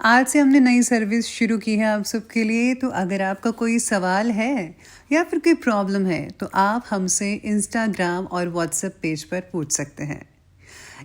आज से हमने नई सर्विस शुरू की है आप सबके लिए। तो अगर आपका कोई सवाल है या फिर कोई प्रॉब्लम है तो आप हमसे इंस्टाग्राम और व्हाट्सएप पेज पर पूछ सकते हैं।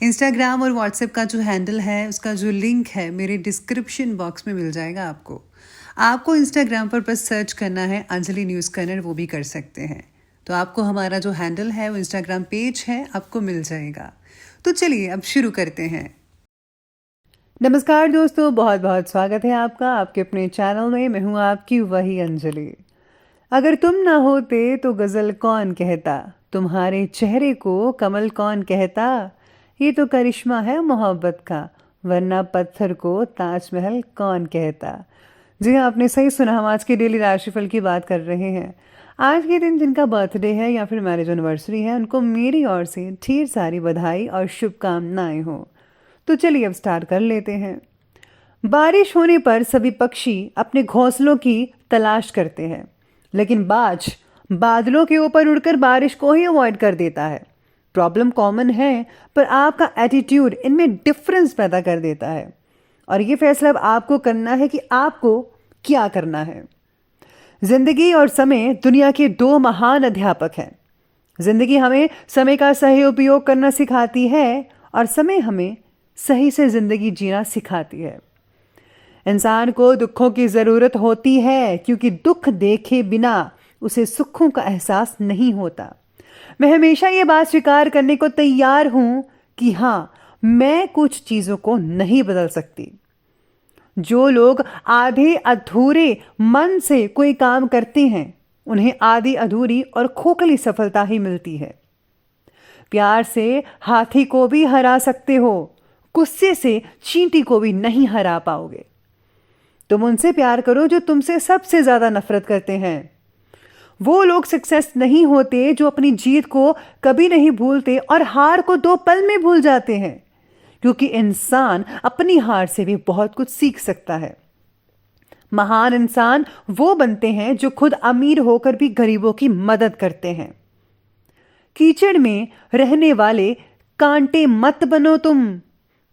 इंस्टाग्राम और व्हाट्सएप का जो हैंडल है उसका जो लिंक है मेरे डिस्क्रिप्शन बॉक्स में मिल जाएगा आपको। आपको इंस्टाग्राम पर बस सर्च करना है अंजलि न्यूज़ कन्नड़, वो भी कर सकते हैं। तो आपको हमारा जो हैंडल है वो इंस्टाग्राम पेज है आपको मिल जाएगा। तो चलिए अब शुरू करते हैं। नमस्कार दोस्तों, बहुत बहुत स्वागत है आपका आपके अपने चैनल में। मैं हूँ आपकी वही अंजलि। अगर तुम ना होते तो गज़ल कौन कहता, तुम्हारे चेहरे को कमल कौन कहता, ये तो करिश्मा है मोहब्बत का, वरना पत्थर को ताजमहल कौन कहता। जी हाँ, आपने सही सुना। हम आज के डेली राशिफल की बात कर रहे हैं। आज के दिन जिनका बर्थडे है या फिर मैरिज एनिवर्सरी है उनको मेरी ओर से ढेर सारी बधाई और शुभकामनाएं हो। तो चलिए अब स्टार्ट कर लेते हैं। बारिश होने पर सभी पक्षी अपने घोंसलों की तलाश करते हैं, लेकिन बाज बादलों के ऊपर उड़कर बारिश को ही अवॉइड कर देता है। प्रॉब्लम कॉमन है, पर आपका एटीट्यूड इनमें डिफरेंस पैदा कर देता है। और ये फैसला अब आपको करना है कि आपको क्या करना है। जिंदगी और समय दुनिया के दो महान अध्यापक हैं। जिंदगी हमें समय का सही उपयोग करना सिखाती है और समय हमें सही से जिंदगी जीना सिखाती है। इंसान को दुखों की ज़रूरत होती है, क्योंकि दुख देखे बिना उसे सुखों का एहसास नहीं होता। मैं हमेशा ये बात स्वीकार करने को तैयार हूं कि हाँ, मैं कुछ चीज़ों को नहीं बदल सकती। जो लोग आधे अधूरे मन से कोई काम करते हैं उन्हें आधी अधूरी और खोखली सफलता ही मिलती है। प्यार से हाथी को भी हरा सकते हो, गुस्से से चींटी को भी नहीं हरा पाओगे। तुम उनसे प्यार करो जो तुमसे सबसे ज्यादा नफरत करते हैं। वो लोग सक्सेस नहीं होते जो अपनी जीत को कभी नहीं भूलते और हार को 2 पल में भूल जाते हैं, क्योंकि इंसान अपनी हार से भी बहुत कुछ सीख सकता है। महान इंसान वो बनते हैं जो खुद अमीर होकर भी गरीबों की मदद करते हैं। कीचड़ में रहने वाले कांटे मत बनो तुम,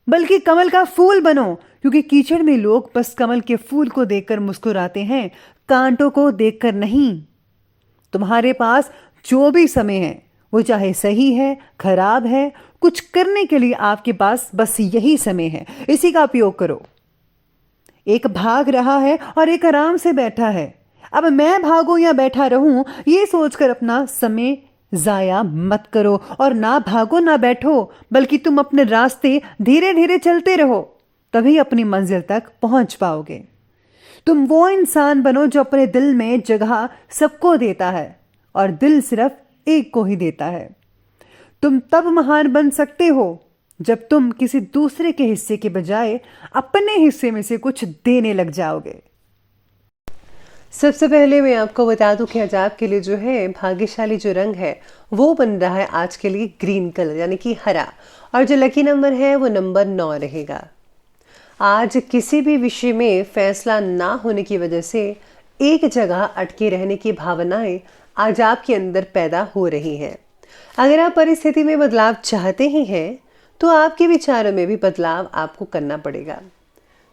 बल्कि कमल का फूल बनो, क्योंकि कीचड़ में लोग बस कमल के फूल को देखकर मुस्कुराते हैं, कांटों को देखकर नहीं। तुम्हारे पास जो भी समय है वो चाहे सही है खराब है, कुछ करने के लिए आपके पास बस यही समय है, इसी का उपयोग करो। एक भाग रहा है और एक आराम से बैठा है। अब मैं भागूं या बैठा रहूं, ये सोचकर अपना समय जाया मत करो और ना भागो ना बैठो, बल्कि तुम अपने रास्ते धीरे धीरे चलते रहो, तभी अपनी मंजिल तक पहुंच पाओगे। तुम वो इंसान बनो जो अपने दिल में जगह सबको देता है और दिल सिर्फ एक को ही देता है। तुम तब महान बन सकते हो जब तुम किसी दूसरे के हिस्से के बजाय अपने हिस्से में से कुछ देने लग जाओगे। सबसे पहले मैं आपको बता दूं कि आज आपके लिए जो है भाग्यशाली जो रंग है वो बन रहा है आज के लिए ग्रीन कलर, यानी कि हरा, और जो लकी नंबर है वो नंबर 9 रहेगा। आज किसी भी विषय में फैसला ना होने की वजह से एक जगह अटके रहने की भावनाएं आज आपके अंदर पैदा हो रही हैं। अगर आप परिस्थिति में बदलाव चाहते ही हैं तो आपके विचारों में भी बदलाव आपको करना पड़ेगा।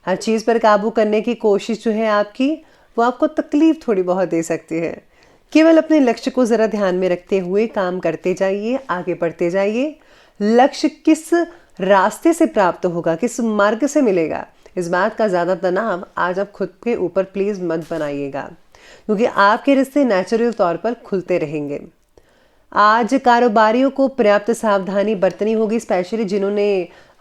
हर चीज़ पर काबू करने की कोशिश जो है आपकी, वो आपको तकलीफ थोड़ी बहुत दे सकती है। केवल अपने लक्ष्य को ज़रा ध्यान में रखते हुए काम करते जाइए, आगे बढ़ते जाइए। लक्ष्य किस रास्ते से प्राप्त होगा, किस मार्ग से मिलेगा, इस बात का ज़्यादा तनाव आज आप खुद के ऊपर प्लीज़ मत बनाइएगा, क्योंकि आपके रिश्ते नेचुरल तौर पर खुलते रहेंगे। आज कारोबारियों को पर्याप्त सावधानी बरतनी होगी, स्पेशली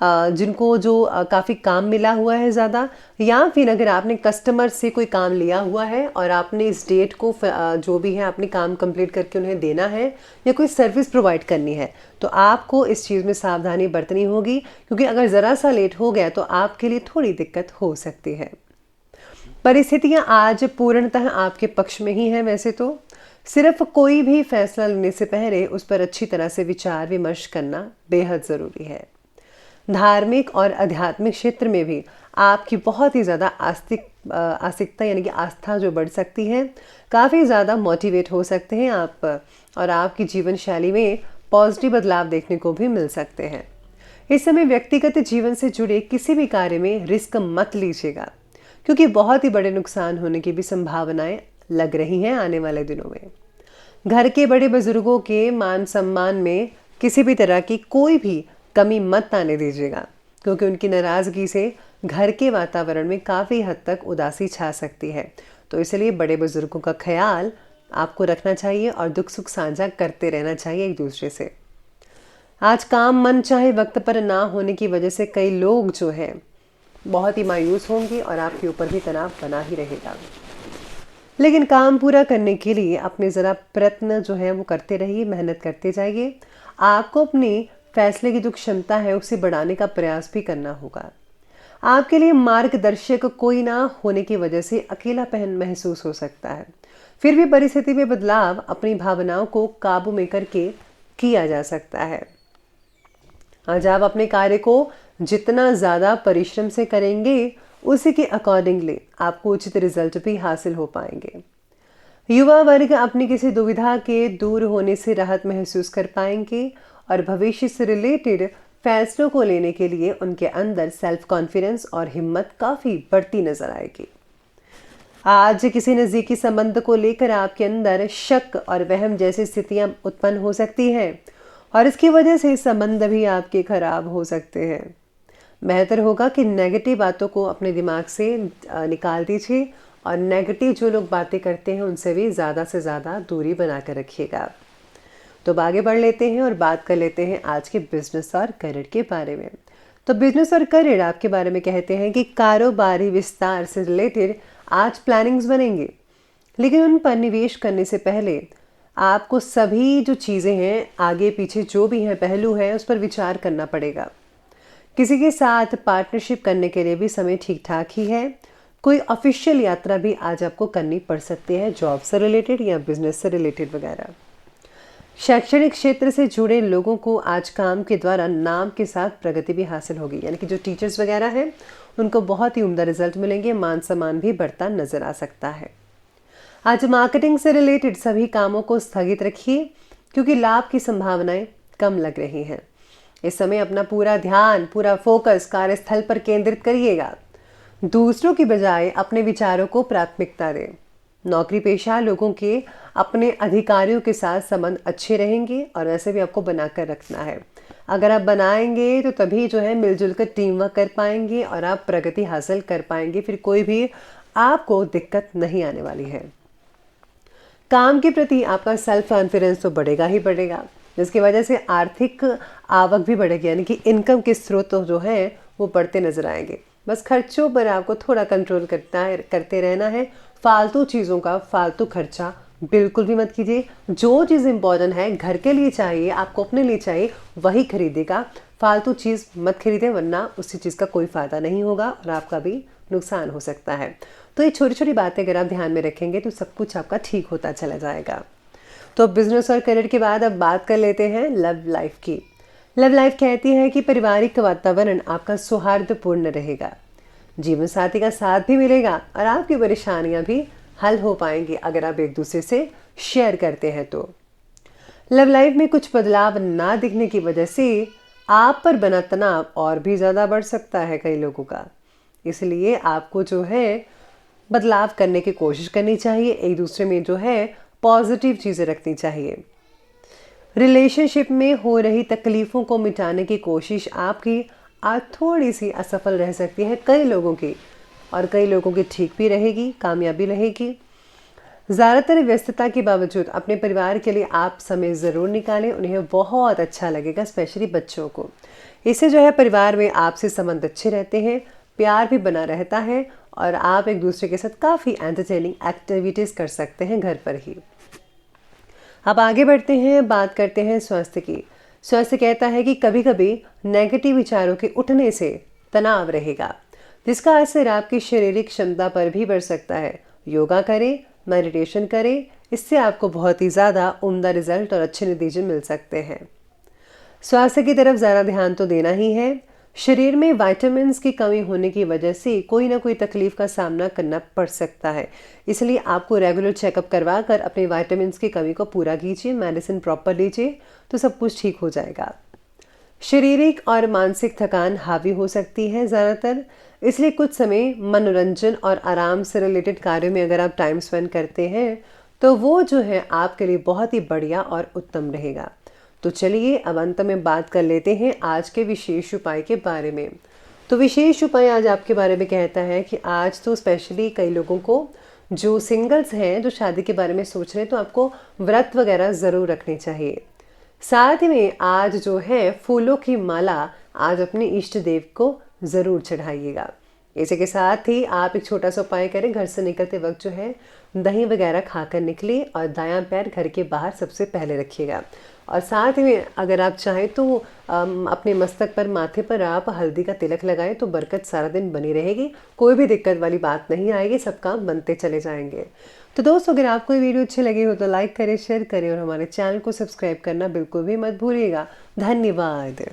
जिनको जो काफ़ी काम मिला हुआ है ज़्यादा, या फिर अगर आपने कस्टमर से कोई काम लिया हुआ है और आपने इस डेट को जो भी है अपनी काम कंप्लीट करके उन्हें देना है या कोई सर्विस प्रोवाइड करनी है, तो आपको इस चीज़ में सावधानी बरतनी होगी, क्योंकि अगर ज़रा सा लेट हो गया तो आपके लिए थोड़ी दिक्कत हो सकती है। परिस्थितियाँ आज पूर्णतः आपके पक्ष में ही हैं। वैसे तो सिर्फ कोई भी फैसला लेने से पहले उस पर अच्छी तरह से विचार विमर्श करना बेहद ज़रूरी है। धार्मिक और आध्यात्मिक क्षेत्र में भी आपकी बहुत ही ज़्यादा आस्तिकता यानी कि आस्था जो बढ़ सकती है, काफ़ी ज़्यादा मोटिवेट हो सकते हैं आप, और आपकी जीवन शैली में पॉजिटिव बदलाव देखने को भी मिल सकते हैं। इस समय व्यक्तिगत जीवन से जुड़े किसी भी कार्य में रिस्क मत लीजिएगा, क्योंकि बहुत ही बड़े नुकसान होने की भी संभावनाएं लग रही हैं आने वाले दिनों में। घर के बड़े बुजुर्गों के मान सम्मान में किसी भी तरह की कोई भी कमी मत आने दीजिएगा, क्योंकि उनकी नाराज़गी से घर के वातावरण में काफ़ी हद तक उदासी छा सकती है। तो इसलिए बड़े बुजुर्गों का ख्याल आपको रखना चाहिए और दुख सुख साझा करते रहना चाहिए एक दूसरे से। आज काम मन चाहे वक्त पर ना होने की वजह से कई लोग जो हैं बहुत ही मायूस होंगे और आपके ऊपर भी तनाव बना ही रहेगा। लेकिन काम पूरा करने के लिए अपने ज़रा प्रयत्न जो है वो करते रहिए, मेहनत करते जाइए। आपको अपनी फैसले की जो क्षमता है उसे बढ़ाने का प्रयास भी करना होगा। आपके लिए मार्गदर्शक कोई ना होने की वजह से अकेलापन महसूस हो सकता है। फिर भी परिस्थिति में बदलाव अपनी भावनाओं को काबू में करके किया जा सकता है। आज आप अपने कार्य को जितना ज़्यादा परिश्रम से करेंगे उसी के अकॉर्डिंगली आपको उचित रिजल्ट भी हासिल हो पाएंगे। युवा वर्ग अपनी किसी दुविधा के दूर होने से राहत महसूस कर पाएंगे और भविष्य से रिलेटेड फैसलों को लेने के लिए उनके अंदर सेल्फ कॉन्फिडेंस और हिम्मत काफ़ी बढ़ती नजर आएगी। आज किसी नज़दीकी संबंध को लेकर आपके अंदर शक और वहम जैसी स्थितियां उत्पन्न हो सकती हैं और इसकी वजह से संबंध भी आपके खराब हो सकते हैं। बेहतर होगा कि नेगेटिव बातों को अपने दिमाग से निकाल दीजिए और नेगेटिव जो लोग बातें करते हैं उनसे भी ज़्यादा से ज़्यादा दूरी बना कर रखिएगा। तो अब आगे बढ़ लेते हैं और बात कर लेते हैं आज के बिजनेस और करियर के बारे में। तो बिजनेस और करियर आपके बारे में कहते हैं कि कारोबारी विस्तार से रिलेटेड आज प्लानिंग्स बनेंगे, लेकिन उन पर निवेश करने से पहले आपको सभी जो चीज़ें हैं आगे पीछे जो भी हैं पहलू हैं उस पर विचार करना पड़ेगा। किसी के साथ पार्टनरशिप करने के लिए भी समय ठीक ठाक ही है। कोई ऑफिशियल यात्रा भी आज आपको करनी पड़ सकती है, जॉब से रिलेटेड या बिजनेस से रिलेटेड वगैरह। शैक्षणिक क्षेत्र से जुड़े लोगों को आज काम के द्वारा नाम के साथ प्रगति भी हासिल होगी, यानी कि जो टीचर्स वगैरह हैं उनको बहुत ही उम्दा रिजल्ट मिलेंगे, मान सम्मान भी बढ़ता नजर आ सकता है। आज मार्केटिंग से रिलेटेड सभी कामों को स्थगित रखिए, क्योंकि लाभ की संभावनाएं कम लग रही हैं। इस समय अपना पूरा ध्यान, पूरा फोकस कार्यस्थल पर केंद्रित करिएगा। दूसरों की बजाय अपने विचारों को प्राथमिकता दें। नौकरी पेशा लोगों के अपने अधिकारियों के साथ संबंध अच्छे रहेंगे और वैसे भी आपको बनाकर रखना है। अगर आप बनाएंगे तो तभी जो है मिलजुल कर टीम वर्क कर पाएंगे और आप प्रगति हासिल कर पाएंगे। फिर कोई भी आपको दिक्कत नहीं आने वाली है। काम के प्रति आपका सेल्फ कॉन्फिडेंस तो बढ़ेगा ही बढ़ेगा, जिसकी वजह से आर्थिक आवक भी बढ़ेगी, यानी कि इनकम के स्रोत जो हैं वो बढ़ते नजर आएंगे। बस खर्चों पर आपको थोड़ा कंट्रोल करते रहना है। फालतू चीज़ों का फालतू खर्चा बिल्कुल भी मत कीजिए। जो चीज़ इंपॉर्टेंट है घर के लिए चाहिए, आपको अपने लिए चाहिए, वही खरीदेगा। फालतू चीज़ मत खरीदें, वरना उसी चीज़ का कोई फ़ायदा नहीं होगा और आपका भी नुकसान हो सकता है। तो ये छोटी छोटी बातें अगर आप ध्यान में रखेंगे तो सब कुछ आपका ठीक होता चला जाएगा। तो बिजनेस और करियर के बाद अब बात कर लेते हैं लव लाइफ की। लव लाइफ कहती है कि पारिवारिक वातावरण आपका सौहार्दपूर्ण रहेगा, जीवन साथी का साथ भी मिलेगा और आपकी परेशानियां भी हल हो पाएंगी अगर आप एक दूसरे से शेयर करते हैं। तो लव लाइफ में कुछ बदलाव ना दिखने की वजह से आप पर बना तनाव और भी ज़्यादा बढ़ सकता है कई लोगों का। इसलिए आपको जो है बदलाव करने की कोशिश करनी चाहिए, एक दूसरे में जो है पॉजिटिव चीज़ें रखनी चाहिए। रिलेशनशिप में हो रही तकलीफ़ों को मिटाने की कोशिश आपकी आज थोड़ी सी असफल रह सकती है कई लोगों की, और कई लोगों की ठीक भी रहेगी, कामयाबी रहेगी। ज़्यादातर व्यस्तता के बावजूद अपने परिवार के लिए आप समय ज़रूर निकालें, उन्हें बहुत अच्छा लगेगा, स्पेशली बच्चों को। इससे जो है परिवार में आपसे संबंध अच्छे रहते हैं, प्यार भी बना रहता है और आप एक दूसरे के साथ काफ़ी एंटरटेनिंग एक्टिविटीज़ कर सकते हैं घर पर ही। अब आगे बढ़ते हैं, बात करते हैं स्वास्थ्य की। स्वास्थ्य कहता है कि कभी कभी नेगेटिव विचारों के उठने से तनाव रहेगा, जिसका असर आपकी शारीरिक क्षमता पर भी बढ़ सकता है। योगा करें, मेडिटेशन करें, इससे आपको बहुत ही ज़्यादा उम्दा रिजल्ट और अच्छे नतीजे मिल सकते हैं। स्वास्थ्य की तरफ ज़्यादा ध्यान तो देना ही है। शरीर में विटामिन्स की कमी होने की वजह से कोई ना कोई तकलीफ का सामना करना पड़ सकता है, इसलिए आपको रेगुलर चेकअप करवा कर अपने विटामिन्स की कमी को पूरा कीजिए, मेडिसिन प्रॉपर लीजिए, तो सब कुछ ठीक हो जाएगा। शारीरिक और मानसिक थकान हावी हो सकती है ज़्यादातर, इसलिए कुछ समय मनोरंजन और आराम से रिलेटेड कार्यों में अगर आप टाइम स्पेंड करते हैं तो वो जो है आपके लिए बहुत ही बढ़िया और उत्तम रहेगा। तो चलिए अब अंत में बात कर लेते हैं आज के विशेष उपाय के बारे में। तो विशेष उपाय आज आपके बारे में कहता है कि आज तो स्पेशली कई लोगों को जो सिंगल्स हैं जो शादी के बारे में सोच रहे हैं तो आपको व्रत वगैरह ज़रूर रखने चाहिए। साथ ही में आज जो है फूलों की माला आज अपने इष्ट देव को ज़रूर चढ़ाइएगा। इसी के साथ ही आप एक छोटा सा उपाय करें, घर से निकलते वक्त जो है दही वगैरह खाकर निकले और दायां पैर घर के बाहर सबसे पहले रखिएगा। और साथ ही में अगर आप चाहें तो अपने मस्तक पर, माथे पर आप हल्दी का तिलक लगाएं तो बरकत सारा दिन बनी रहेगी, कोई भी दिक्कत वाली बात नहीं आएगी, सब काम बनते चले जाएंगे। तो दोस्तों अगर आपको ये वीडियो अच्छी लगी हो तो लाइक करें, शेयर करें और हमारे चैनल को सब्सक्राइब करना बिल्कुल भी मत भूलिएगा। धन्यवाद।